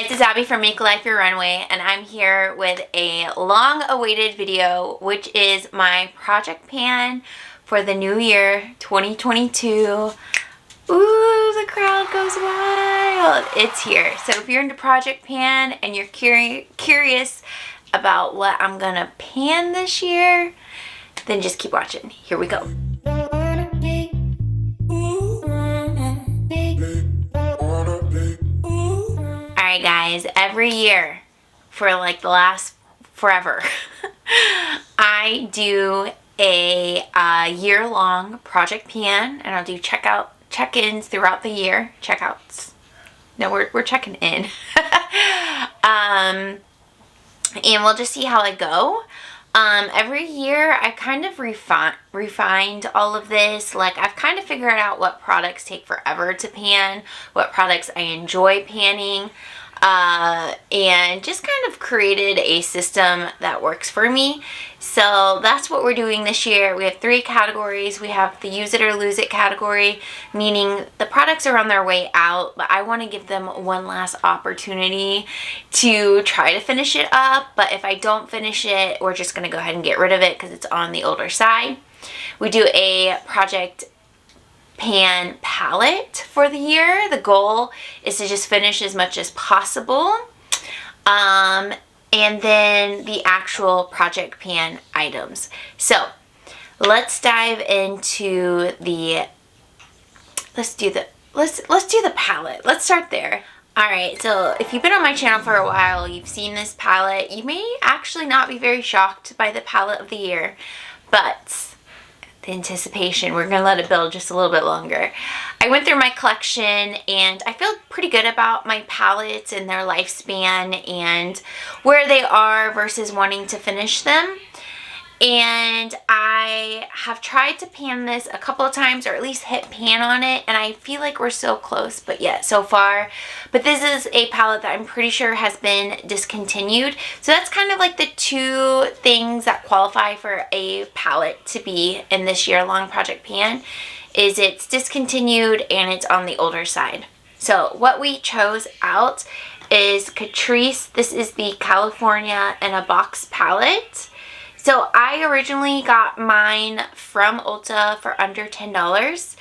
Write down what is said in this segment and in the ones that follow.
guys, it's Abby from Make Life Your Runway, and I'm here with a long-awaited video, which is my project pan for the new year, 2022. Ooh, the crowd goes wild. It's here. So if you're into project pan and you're curious about what I'm gonna pan this year, then just keep watching. Here we go. Alright guys, every year for like the last forever, I do a year-long project pan, and I'll do check-ins throughout the year. Checkouts. No, we're checking in. And we'll just see how I go. Every year I kind of refined all of this. Like, I've kind of figured out what products take forever to pan, what products I enjoy panning, and just kind of created a system that works for me. So that's what we're doing this year. We have 3 categories. We have the use it or lose it category, meaning the products are on their way out, but I want to give them one last opportunity to try to finish it up. But if I don't finish it, we're just going to go ahead and get rid of it because it's on the older side. We do a project pan palette for the year. The goal is to just finish as much as possible. And then the actual project pan items. So let's dive into the, let's do the palette. Let's start there. Alright, so if you've been on my channel for a while, you've seen this palette. You may actually not be very shocked by the palette of the year, but the anticipation, we're going to let it build just a little bit longer. I went through my collection and I feel pretty good about my palettes and their lifespan and where they are versus wanting to finish them. And I have tried to pan this a couple of times, or at least hit pan on it, and I feel like we're so close, but yet so far. But this is a palette that I'm pretty sure has been discontinued. So that's kind of like the 2 things that qualify for a palette to be in this year-long project pan, is it's discontinued and it's on the older side. So what we chose out is Catrice. This is the California in a Box palette. So I originally got mine from Ulta for under $10,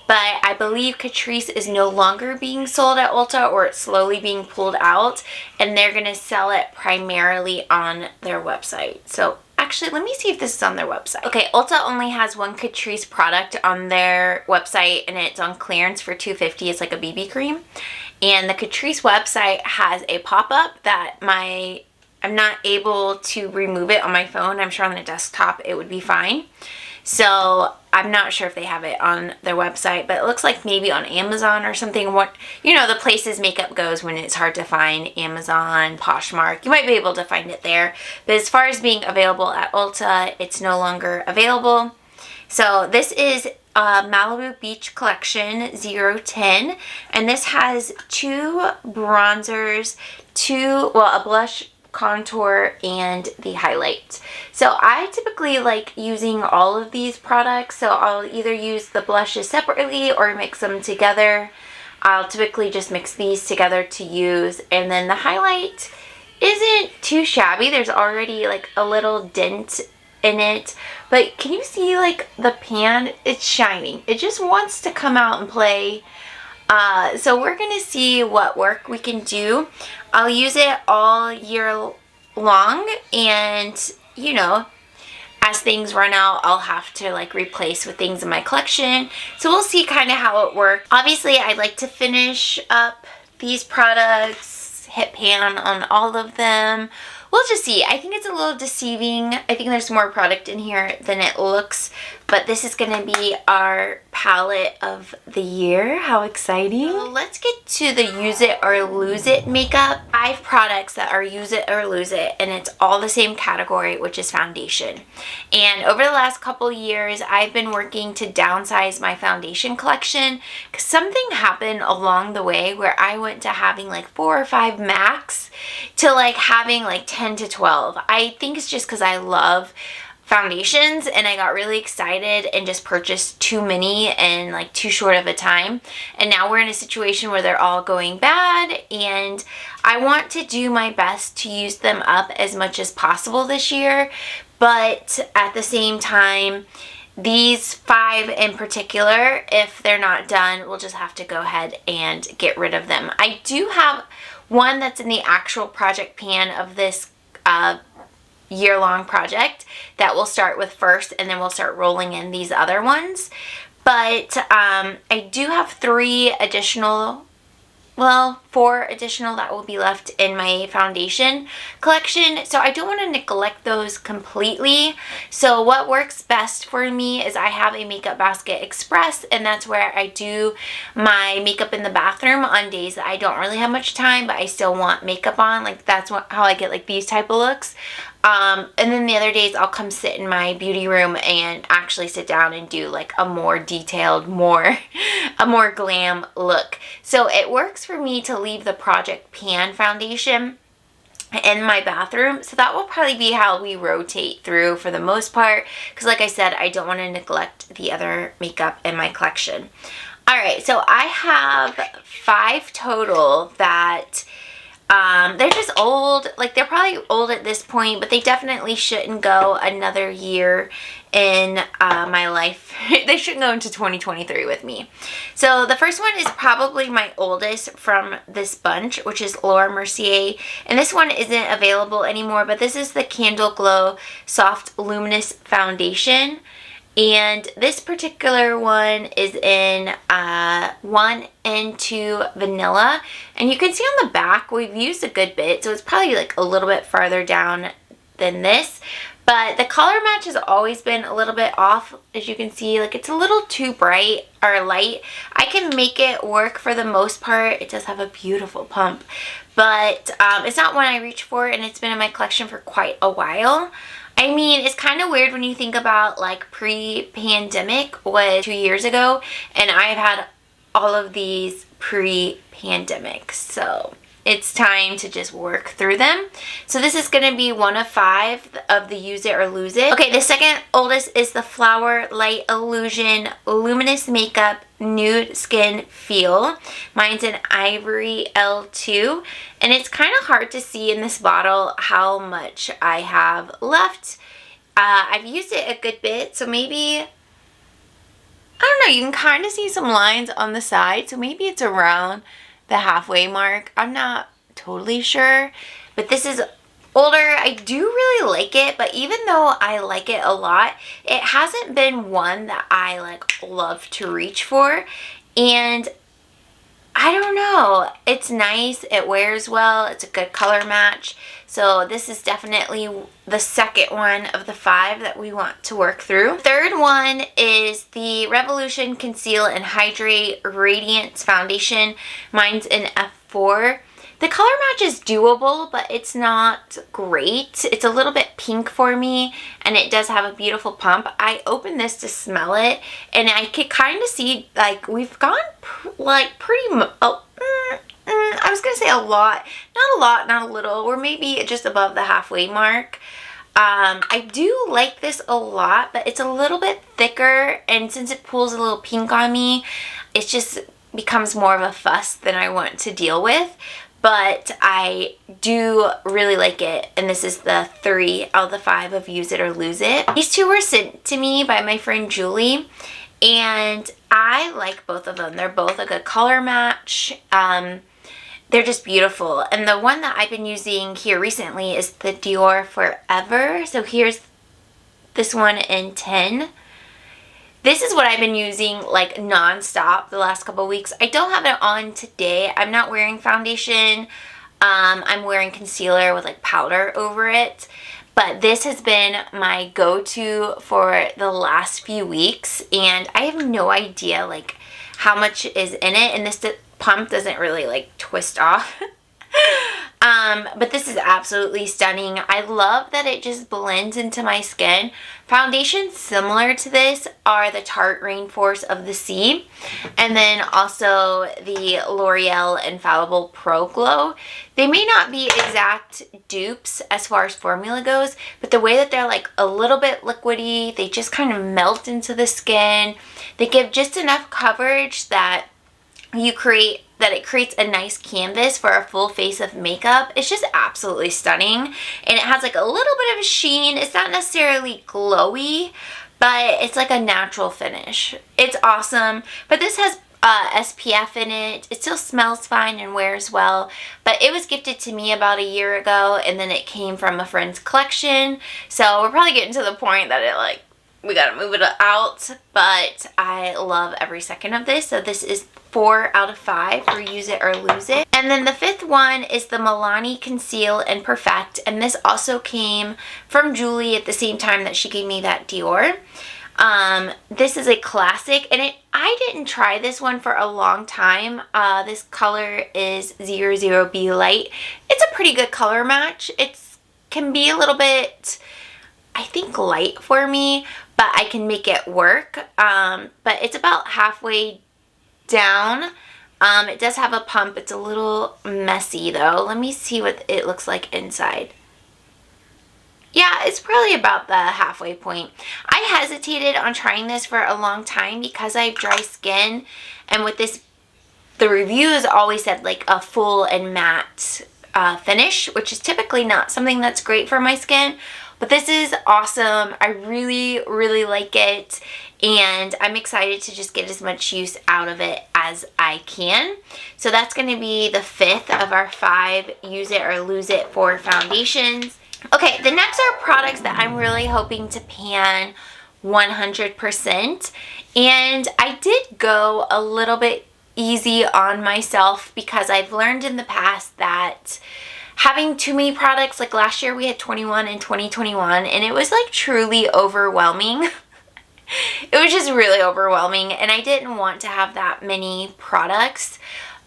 but I believe Catrice is no longer being sold at Ulta, or it's slowly being pulled out, and they're going to sell it primarily on their website. So actually, let me see if this is on their website. Okay, Ulta only has one Catrice product on their website, and it's on clearance for $2.50. It's like a BB cream. And the Catrice website has a pop-up that I'm not able to remove it on my phone. I'm sure on the desktop it would be fine. So I'm not sure if they have it on their website, but it looks like maybe on Amazon or something. What, you know, the places makeup goes when it's hard to find, Amazon, Poshmark, you might be able to find it there. But as far as being available at Ulta, it's no longer available. So this is Malibu Beach Collection 010, and this has 2 bronzers, a blush, contour, and the highlight. So I typically like using all of these products, so I'll either use the blushes separately or mix them together. I'll typically just mix these together to use, and then the highlight isn't too shabby. There's already like a little dent in it, but can you see like the pan? It's shining. It just wants to come out and play. So we're going to see what work we can do. I'll use it all year long, and you know, as things run out, I'll have to like replace with things in my collection. So we'll see kind of how it works. Obviously, I'd like to finish up these products, hit pan on all of them. We'll just see. I think it's a little deceiving. I think there's more product in here than it looks, but this is going to be our palette of the year. How exciting. So let's get to the use it or lose it makeup. 5 products that are use it or lose it, and it's all the same category, which is foundation. And over the last couple years, I've been working to downsize my foundation collection because something happened along the way where I went to having like 4 or 5 max to like having like 10 to 12. I think it's just because I love foundations, and I got really excited and just purchased too many in like too short of a time. And now we're in a situation where they're all going bad, and I want to do my best to use them up as much as possible this year. But at the same time, these 5 in particular, if they're not done, we'll just have to go ahead and get rid of them. I do have one that's in the actual project pan of this year-long project that we'll start with first, and then we'll start rolling in these other ones. But I do have 3 additional, well, 4 additional that will be left in my foundation collection. So I don't want to neglect those completely. So what works best for me is I have a Makeup Basket Express, and that's where I do my makeup in the bathroom on days that I don't really have much time, but I still want makeup on. Like that's how I get like these type of looks. And then the other days I'll come sit in my beauty room and actually sit down and do like a more detailed, a more glam look. So it works for me to leave the Project Pan foundation in my bathroom. So that will probably be how we rotate through for the most part. Because like I said, I don't want to neglect the other makeup in my collection. Alright, so I have 5 total that they're just old. Like they're probably old at this point, but they definitely shouldn't go another year in my life. They shouldn't go into 2023 with me. So the first one is probably my oldest from this bunch, which is Laura Mercier. And this one isn't available anymore, but this is the Candle Glow Soft Luminous Foundation. And this particular one is in 1 and 2 vanilla. And you can see on the back, we've used a good bit. So it's probably like a little bit farther down than this. But the color match has always been a little bit off. As you can see, like it's a little too bright or light. I can make it work for the most part. It does have a beautiful pump. But it's not one I reach for, and it's been in my collection for quite a while. I mean, it's kind of weird when you think about like pre-pandemic was 2 years ago, and I've had all of these pre-pandemic. So it's time to just work through them. So this is going to be 1 of 5 of the Use It or Lose It. Okay, the second oldest is the Flower Light Illusion Luminous Makeup Nude Skin Feel. Mine's an Ivory L2, and it's kind of hard to see in this bottle how much I have left. I've used it a good bit, so maybe, I don't know, you can kind of see some lines on the side, so maybe it's around the halfway mark. I'm not totally sure, but this is older. I do really like it, but even though I like it a lot, it hasn't been one that I like love to reach for. And I don't know, it's nice, it wears well, it's a good color match. So this is definitely the second one of the 5 that we want to work through. Third one is the Revolution Conceal and Hydrate Radiance Foundation. Mine's in F4. The color match is doable, but it's not great. It's a little bit pink for me, and it does have a beautiful pump. I opened this to smell it, and I could kind of see, like, we've gone, I was going to say a lot. Not a lot, not a little. We're maybe just above the halfway mark. I do like this a lot, but it's a little bit thicker, and since it pulls a little pink on me, it just becomes more of a fuss than I want to deal with. But I do really like it, and this is the 3 out of the 5 of Use It or Lose It. These 2 were sent to me by my friend Julie, and I like both of them. They're both a good color match. They're just beautiful. And the one that I've been using here recently is the Dior Forever. So here's this one in 10. This is what I've been using like non-stop the last couple of weeks. I don't have it on today. I'm not wearing foundation. I'm wearing concealer with like powder over it. But this has been my go-to for the last few weeks. And I have no idea like how much is in it. And this pump doesn't really like twist off. But this is absolutely stunning. I love that it just blends into my skin. Foundations similar to this are the Tarte Rainforest of the Sea, and then also the L'Oreal Infallible Pro Glow. They may not be exact dupes as far as formula goes, but the way that they're like a little bit liquidy, they just kind of melt into the skin. They give just enough coverage that it creates a nice canvas for a full face of makeup. It's just absolutely stunning, and it has like a little bit of a sheen. It's not necessarily glowy, but it's like a natural finish. It's awesome, but this has SPF in it. It still smells fine and wears well, but it was gifted to me about a year ago, and then it came from a friend's collection, so we're probably getting to the point that we gotta move it out, but I love every second of this. So this is 4 out of 5 for Use It or Lose It. And then the 5th one is the Milani Conceal and Perfect, and this also came from Julie at the same time that she gave me that Dior. This is a classic, and I didn't try this one for a long time. This color is 00B Light. It's a pretty good color match. It can be a little bit, I think, light for me, but I can make it work. But it's about halfway down. It does have a pump. It's a little messy though. Let me see what it looks like inside. Yeah, it's probably about the halfway point. I hesitated on trying this for a long time because I have dry skin, and with this, the reviews always said like a full and matte finish, which is typically not something that's great for my skin. But this is awesome. I really, really like it, and I'm excited to just get as much use out of it as I can. So that's going to be the 5th of our 5 Use It or Lose It for foundations. Okay, the next are products that I'm really hoping to pan 100%, and I did go a little bit easy on myself because I've learned in the past that having too many products, like last year we had 21 in 2021, and it was like truly overwhelming. It was just really overwhelming, and I didn't want to have that many products,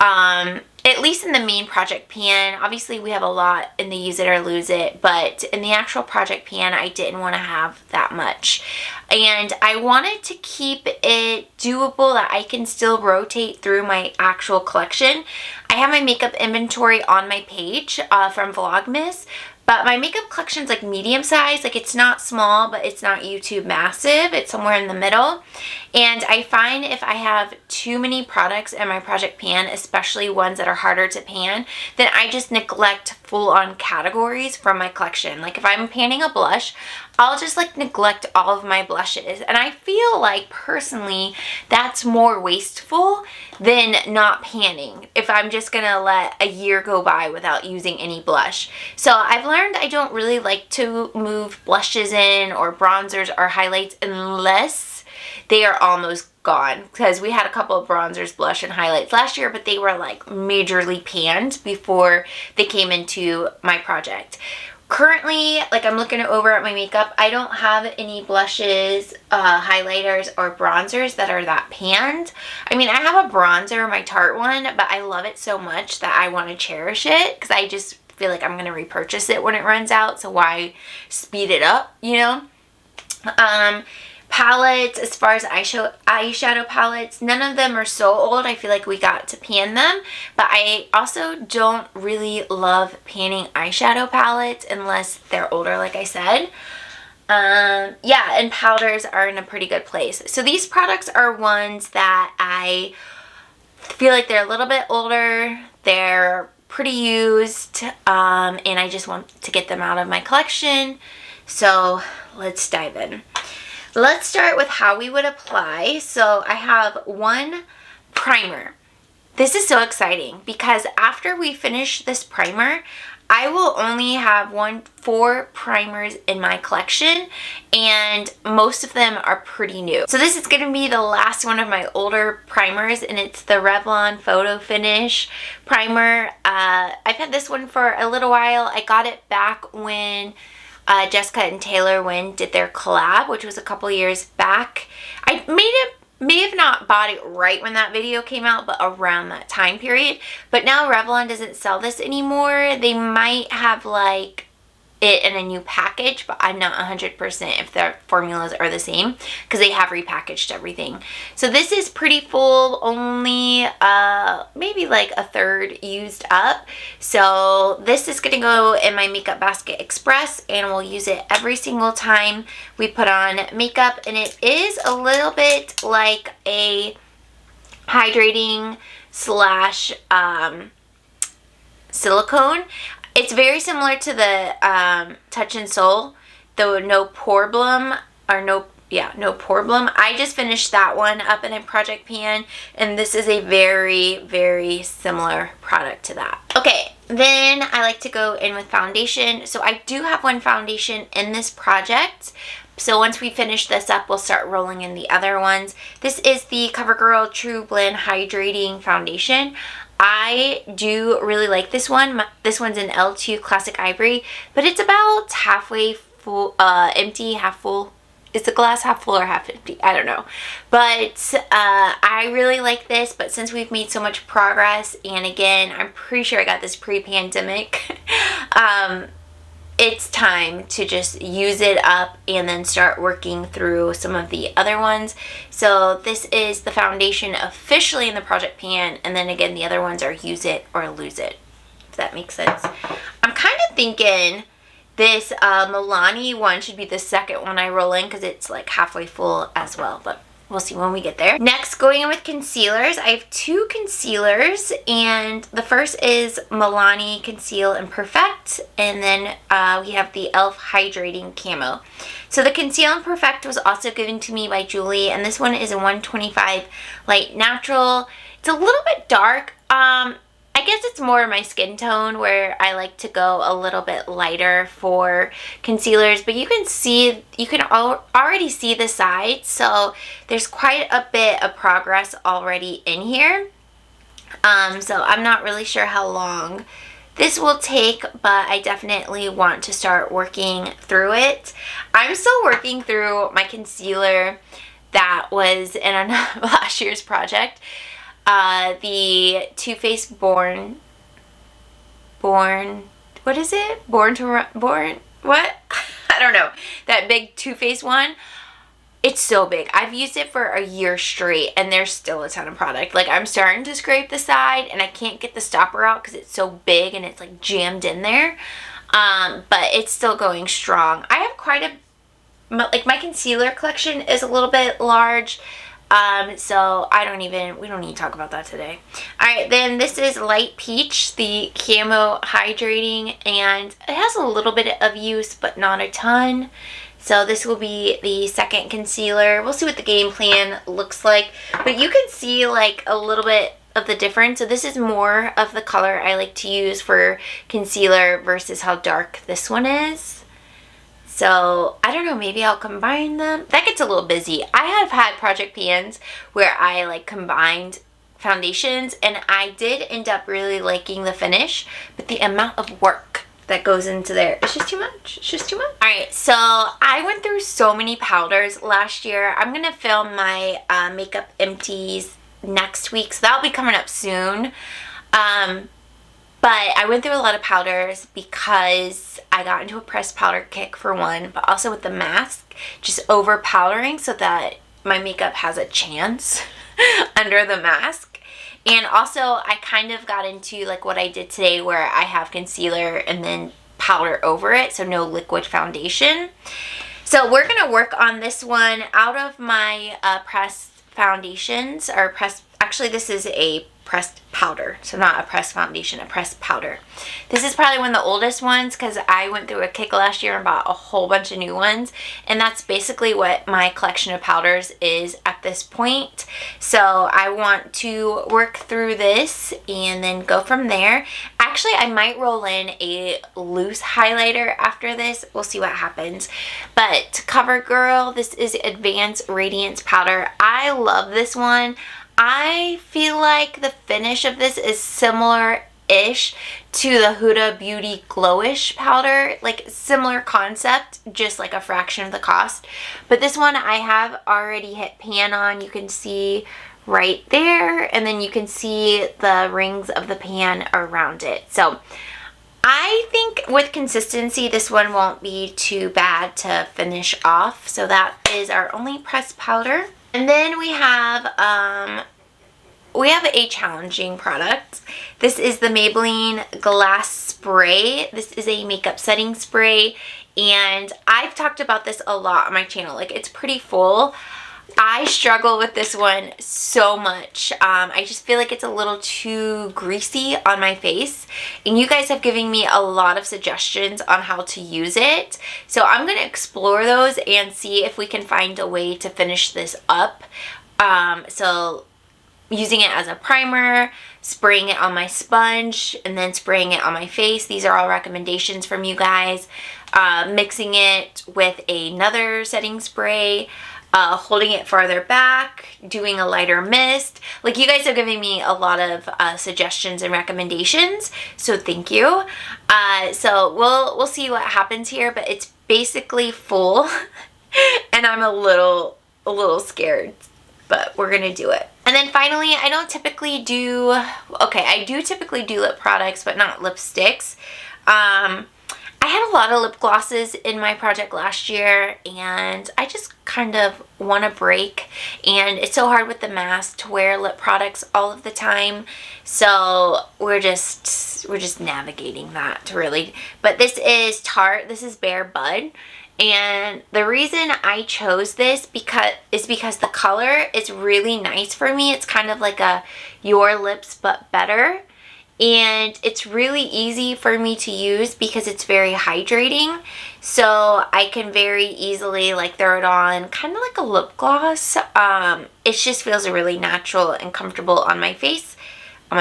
at least in the main project pan. Obviously we have a lot in the Use It or Lose It, but in the actual project pan I didn't want to have that much, and I wanted to keep it doable that I can still rotate through my actual collection. I have my makeup inventory on my page from Vlogmas, but my makeup collection is like medium size. Like, it's not small, but it's not YouTube massive. It's somewhere in the middle. And I find if I have too many products in my project pan, especially ones that are harder to pan, then I just neglect full-on categories from my collection. Like, if I'm panning a blush, I'll just like neglect all of my blushes. And I feel like personally that's more wasteful than not panning if I'm just gonna let a year go by without using any blush. So I've learned I don't really like to move blushes in or bronzers or highlights unless they are almost gone, because we had a couple of bronzers, blush, and highlights last year, but they were like majorly panned before they came into my project. Currently, like, I'm looking over at my makeup, I don't have any blushes, highlighters, or bronzers that are that panned. I mean, I have a bronzer, my Tarte one, but I love it so much that I want to cherish it, because I just feel like I'm going to repurchase it when it runs out, so why speed it up, you know? Palettes, as far as eyeshadow palettes, none of them are so old I feel like we got to pan them, but I also don't really love panning eyeshadow palettes unless they're older, like I said. Yeah, and powders are in a pretty good place. So these products are ones that I feel like they're a little bit older, they're pretty used, and I just want to get them out of my collection. So let's dive in. Let's start with how we would apply. So I have one primer. This is so exciting because after we finish this primer, I will only have 4 primers in my collection, and most of them are pretty new. So this is going to be the last one of my older primers, and it's the Revlon Photo Finish primer. I've had this one for a little while. I got it back when Jessica and Taylor Wynn did their collab, which was a couple years back. I made it may have not bought it right when that video came out, but around that time period. But now Revlon doesn't sell this anymore. They might have like it in a new package, but I'm not 100% if their formulas are the same because they have repackaged everything. So this is pretty full, only maybe like a third used up. So this is gonna go in my Makeup Basket Express, and we'll use it every single time we put on makeup. And it is a little bit like a hydrating slash silicone. It's very similar to the Touch in Sol, the no problem. I just finished that one up in a project pan, and this is a very, very similar product to that. Okay, then I like to go in with foundation. So I do have one foundation in this project. So once we finish this up, we'll start rolling in the other ones. This is the CoverGirl True Blend Hydrating Foundation. I do really like this one. This one's an L2 Classic Ivory, but it's about halfway full, empty, half full. Is the glass half full or half empty? I don't know. But I really like this, but since we've made so much progress, and again, I'm pretty sure I got this pre-pandemic, it's time to just use it up and then start working through some of the other ones. So this is the foundation officially in the project pan, and then again the other ones are use it or lose it, if that makes sense. I'm kind of thinking this Milani one should be the second one I roll in because it's like halfway full as well, but we'll see when we get there. Next, going in with concealers. I have two concealers, and the first is Milani Conceal and Perfect, and then we have the e.l.f. Hydrating Camo. So the Conceal and Perfect was also given to me by Julie, and this one is a 125 Light Natural. It's a little bit dark. I guess it's more my skin tone where I like to go a little bit lighter for concealers, but you can already see the sides, so there's quite a bit of progress already in here. So I'm not really sure how long this will take, but I definitely want to start working through it. I'm still working through my concealer that was in last year's project. The Too Faced Born, what is it? What? I don't know. That big Too Faced one. It's so big. I've used it for a year straight, and there's still a ton of product. Like, I'm starting to scrape the side, and I can't get the stopper out because it's so big and it's like jammed in there. But it's still going strong. I have quite like my concealer collection is a little bit large. So we don't need to talk about that today. Alright, then this is Light Peach, the Camo Hydrating, and it has a little bit of use, but not a ton. So this will be the second concealer. We'll see what the game plan looks like, but you can see like a little bit of the difference. So this is more of the color I like to use for concealer versus how dark this one is. So, I don't know, maybe I'll combine them. That gets a little busy. I have had project pans where I like combined foundations, and I did end up really liking the finish, but the amount of work that goes into there, it's just too much. It's just too much. Alright, so I went through so many powders last year. I'm going to film my makeup empties next week, so that'll be coming up soon. But I went through a lot of powders because I got into a pressed powder kick for one, but also with the mask, just over powdering so that my makeup has a chance under the mask. And also I kind of got into like what I did today where I have concealer and then powder over it, so no liquid foundation. So we're going to work on this one out of my pressed foundations, or pressed, actually this is a pressed powder, so not a pressed foundation, a pressed powder. This is probably one of the oldest ones because I went through a kick last year and bought a whole bunch of new ones, and that's basically what my collection of powders is at this point. So I want to work through this and then go from there. Actually, I might roll in a loose highlighter after this. We'll see what happens. But CoverGirl, this is Advanced Radiance Powder. I love this one. I feel like the finish of this is similar similar-ish to the Huda Beauty Glowish powder, like similar concept, just like a fraction of the cost. But this one I have already hit pan on. You can see right there, and then you can see the rings of the pan around it. So I think with consistency, this one won't be too bad to finish off. So that is our only pressed powder. And then we have a challenging product. This is the Maybelline Glass Spray. This is a makeup setting spray, and I've talked about this a lot on my channel. Like, it's pretty full. I struggle with this one so much. I just feel like it's a little too greasy on my face, and you guys have given me a lot of suggestions on how to use it. So I'm going to explore those and see if we can find a way to finish this up. So using it as a primer, spraying it on my sponge, and then spraying it on my face. These are all recommendations from you guys. Mixing it with another setting spray, holding it farther back, doing a lighter mist. Like, you guys are giving me a lot of suggestions and recommendations, so thank you. So we'll see what happens here, but it's basically full and I'm a little scared, but we're gonna do it. And then finally, I do typically do lip products, but not lipsticks. I had a lot of lip glosses in my project last year, and I just kind of want a break, and it's so hard with the mask to wear lip products all of the time, so we're just navigating that, really. But this is Tarte. This is Bare Bud. And the reason I chose this is because the color is really nice for me. It's kind of like a Your Lips But Better. And it's really easy for me to use because it's very hydrating. So I can very easily like throw it on, kind of like a lip gloss. It just feels really natural and comfortable on my face. On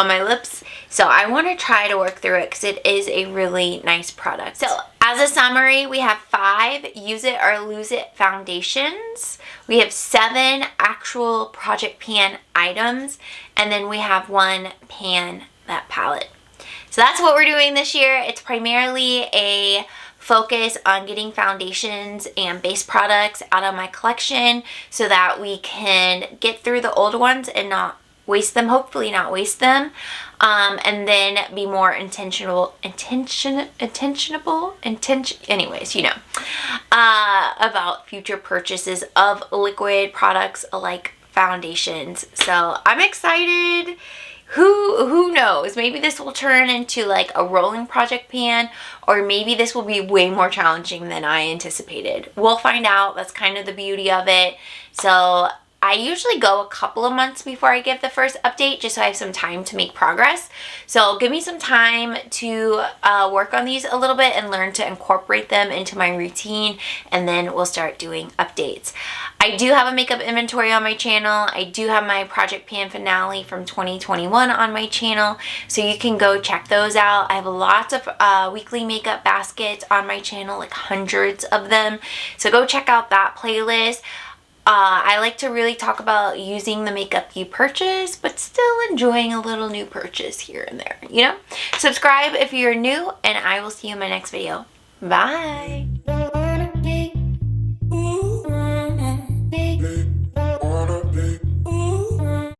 my lips. So I want to try to work through it because it is a really nice product. So as a summary, we have 5 use it or lose it foundations. We have 7 actual project pan items, and then we have 1 pan that palette. So that's what we're doing this year. It's primarily a focus on getting foundations and base products out of my collection so that we can get through the old ones and not waste them, hopefully not waste them, and then be more anyways, you know, about future purchases of liquid products like foundations. So I'm excited. Who knows? Maybe this will turn into like a rolling project pan, or maybe this will be way more challenging than I anticipated. We'll find out. That's kind of the beauty of it. So I usually go a couple of months before I give the first update, just so I have some time to make progress. So give me some time to work on these a little bit and learn to incorporate them into my routine, and then we'll start doing updates. I do have a makeup inventory on my channel. I do have my project pan finale from 2021 on my channel, so you can go check those out. I have lots of weekly makeup baskets on my channel, like hundreds of them, so go check out that playlist. I like to really talk about using the makeup you purchase, but still enjoying a little new purchase here and there, you know? Subscribe if you're new, and I will see you in my next video. Bye!